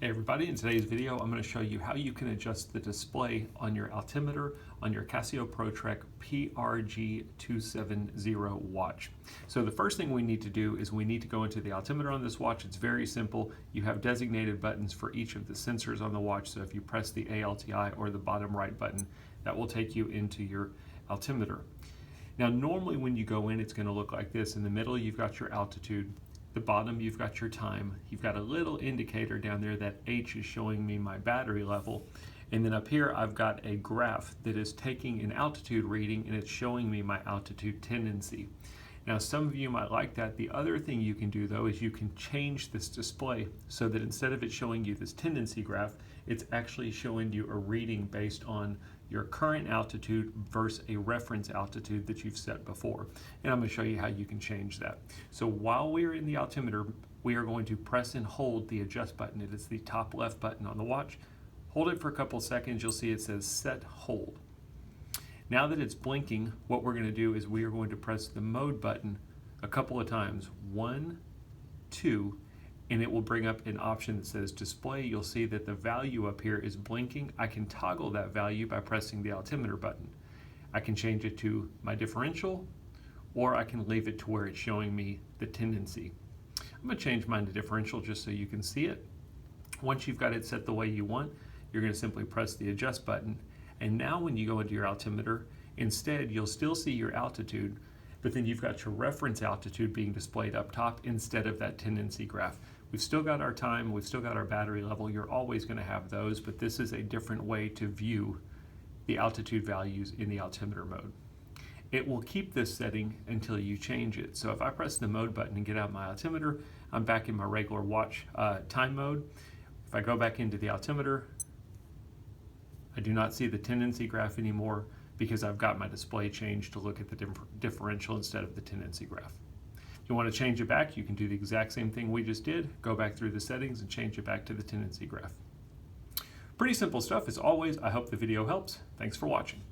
Hey everybody, in today's video I'm going to show you how you can adjust the display on your altimeter on your Casio Pro Trek PRG-270 watch. So the first thing we need to do is we need to go into the altimeter on this watch. It's very simple. You have designated buttons for each of the sensors on the watch, so if you press the ALTI or the bottom right button, that will take you into your altimeter. Now normally when you go in, it's going to look like this. In the middle you've got your altitude. The bottom, you've got your time. You've got a little indicator down there that H is showing me my battery level. And then up here, I've got a graph that is taking an altitude reading and it's showing me my altitude tendency. Now, some of you might like that. The other thing you can do though is you can change this display so that instead of it showing you this tendency graph, it's actually showing you a reading based on your current altitude versus a reference altitude that you've set before. And I'm going to show you how you can change that. So while we're in the altimeter, we are going to press and hold the adjust button. It is the top left button on the watch. Hold it for a couple seconds. You'll see it says set hold. Now that it's blinking, what we're going to do is we are going to press the mode button a couple of times. 1, 2, and it will bring up an option that says display. You'll see that the value up here is blinking. I can toggle that value by pressing the altimeter button. I can change it to my differential, or I can leave it to where it's showing me the tendency. I'm going to change mine to differential just so you can see it. Once you've got it set the way you want, you're going to simply press the adjust button. And now when you go into your altimeter, instead you'll still see your altitude, but then you've got your reference altitude being displayed up top instead of that tendency graph. We've still got our time, we've still got our battery level. You're always going to have those, but this is a different way to view the altitude values in the altimeter mode. It will keep this setting until you change it. So if I press the mode button and get out my altimeter, I'm back in my regular watch time mode. If I go back into the altimeter, I do not see the tendency graph anymore because I've got my display changed to look at the differential instead of the tendency graph. If you want to change it back, you can do the exact same thing we just did. Go back through the settings and change it back to the tendency graph. Pretty simple stuff as always. I hope the video helps. Thanks for watching.